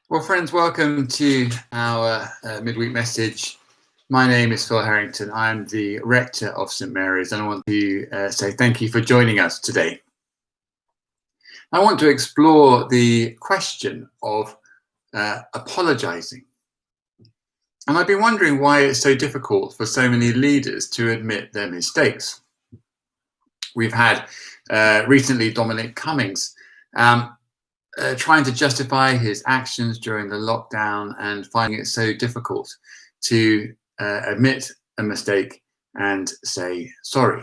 Well, friends, welcome to our midweek message. My name is Phil Harrington. I'm the rector of St Mary's, and I want to say thank you for joining us today. I want to explore the question of apologising. And I've been wondering why it's so difficult for so many leaders to admit their mistakes. We've had recently Dominic Cummings trying to justify his actions during the lockdown and finding it so difficult to admit a mistake and say sorry.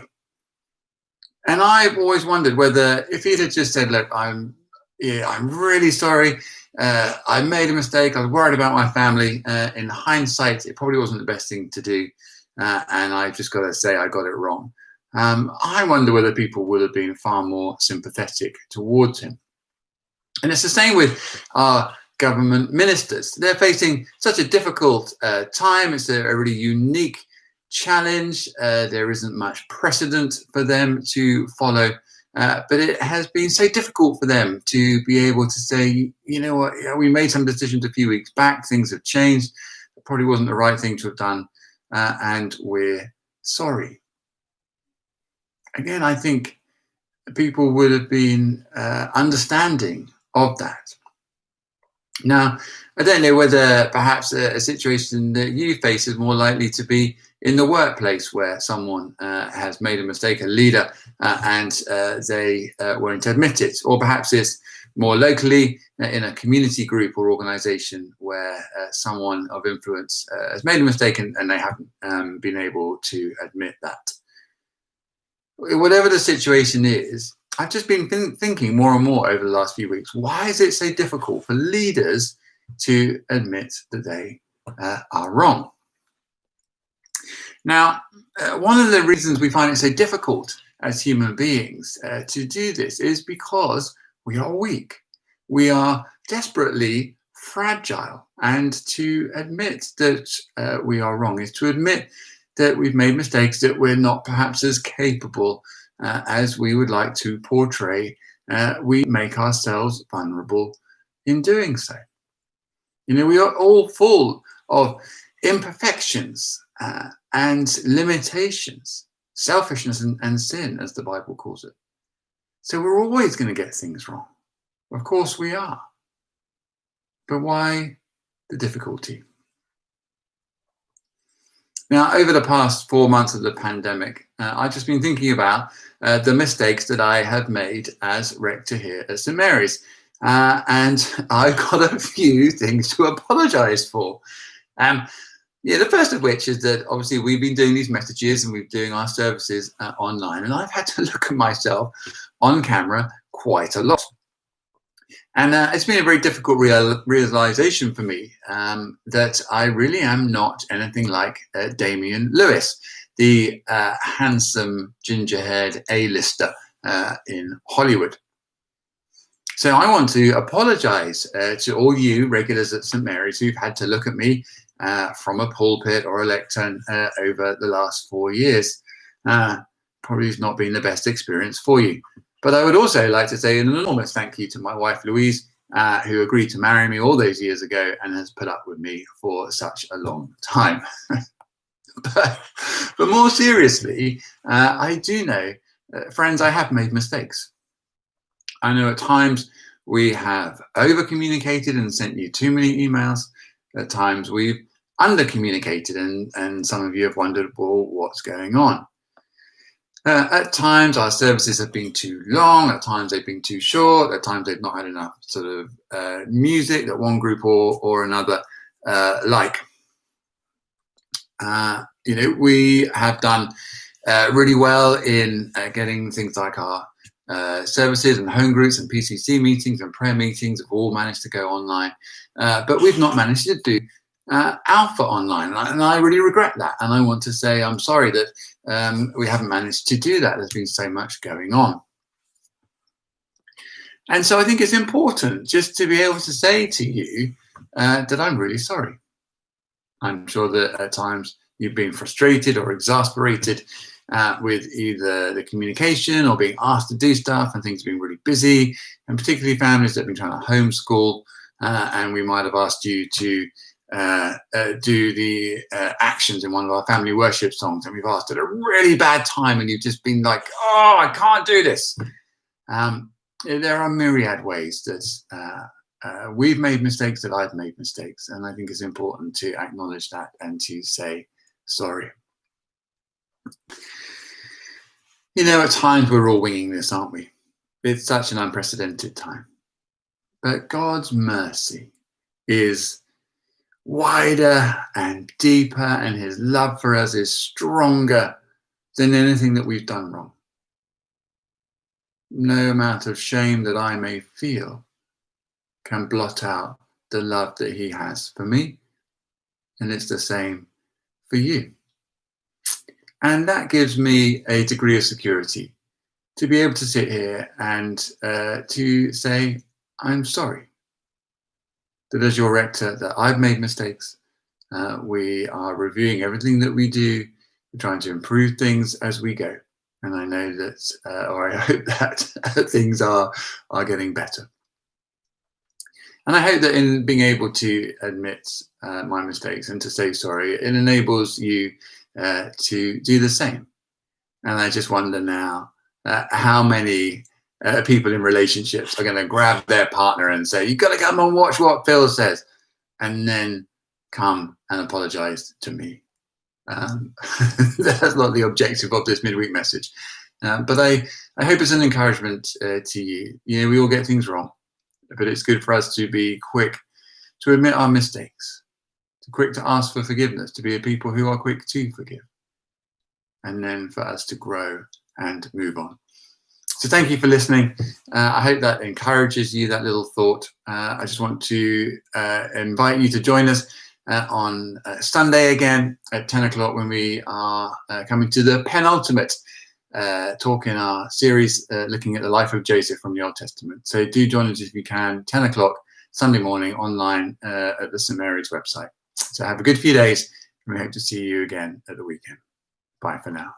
And I've always wondered whether if he'd have just said, look, I'm really sorry. I made a mistake. I was worried about my family. In hindsight, it probably wasn't the best thing to do. And I've just got to say I got it wrong. I wonder whether people would have been far more sympathetic towards him. And it's the same with our government ministers. They're facing such a difficult time. It's a really unique challenge. There isn't much precedent for them to follow, but it has been so difficult for them to be able to say, you know what, we made some decisions a few weeks back, things have changed, it probably wasn't the right thing to have done, and we're sorry. Again, I think people would have been understanding of that. Now, I don't know whether perhaps a situation that you face is more likely to be in the workplace where someone has made a mistake, a leader, and they won't admit it, or perhaps it's more locally in a community group or organization where someone of influence has made a mistake and they haven't been able to admit that. Whatever the situation is, I've just been thinking more and more over the last few weeks, why is it so difficult for leaders to admit that they are wrong? Now, one of the reasons we find it so difficult as human beings to do this is because we are weak. We are desperately fragile. And to admit that we are wrong is to admit that we've made mistakes, that we're not perhaps as capable as we would like to portray. We make ourselves vulnerable in doing so. You know, we are all full of imperfections and limitations, selfishness and sin, as the Bible calls it. So we're always going to get things wrong. Of course we are. But why the difficulty? Now, over the past 4 months of the pandemic, I've just been thinking about the mistakes that I have made as rector here at St Mary's. And I've got a few things to apologise for. The first of which is that obviously we've been doing these messages and we're doing our services online, and I've had to look at myself on camera quite a lot. And it's been a very difficult realization for me that I really am not anything like Damian Lewis, the handsome ginger-haired A-lister in Hollywood. So I want to apologize to all you regulars at St Mary's who've had to look at me from a pulpit or a lectern over the last 4 years. Probably has not been the best experience for you. But I would also like to say an enormous thank you to my wife, Louise, who agreed to marry me all those years ago and has put up with me for such a long time. but more seriously, I do know, friends, I have made mistakes. I know at times we have over-communicated and sent you too many emails. At times we've under-communicated and some of you have wondered, well, what's going on? At times our services have been too long, at times they've been too short, at times they've not had enough sort of music that one group or another like. We have done really well in getting things like our services and home groups and PCC meetings and prayer meetings have all managed to go online, but we've not managed to do Alpha online, and I really regret that, and I want to say I'm sorry that we haven't managed to do that. There's been so much going on, and so I think it's important just to be able to say to you that I'm really sorry. I'm sure that at times you've been frustrated or exasperated with either the communication or being asked to do stuff and things being really busy, and particularly families that have been trying to homeschool and we might have asked you to do the actions in one of our family worship songs, and we've asked at a really bad time, and you've just been like, oh, I can't do this. There are myriad ways that we've made mistakes, that I've made mistakes, and I think it's important to acknowledge that and to say sorry. You know, at times we're all winging this, aren't we? It's such an unprecedented time. But God's mercy is wider and deeper, and his love for us is stronger than anything that we've done wrong. No amount of shame that I may feel can blot out the love that he has for me, and it's the same for you. And that gives me a degree of security to be able to sit here and to say, I'm sorry. That as your rector, that I've made mistakes. We are reviewing everything that we do. We're trying to improve things as we go. And I know that, or I hope that things are getting better. And I hope that in being able to admit my mistakes and to say sorry, it enables you to do the same. And I just wonder now how many people in relationships are going to grab their partner and say, you've got to come and watch what Phil says, and then come and apologize to me. That's not the objective of this midweek message. But I hope it's an encouragement to you. You know, we all get things wrong, but it's good for us to be quick to admit our mistakes, to quick to ask for forgiveness, to be a people who are quick to forgive, and then for us to grow and move on. So thank you for listening. I hope that encourages you, that little thought. I just want to invite you to join us on Sunday again at 10 o'clock when we are coming to the penultimate talk in our series looking at the life of Joseph from the Old Testament. So do join us if you can, 10 o'clock Sunday morning online at the St. Mary's website. So have a good few days, and we hope to see you again at the weekend. Bye for now.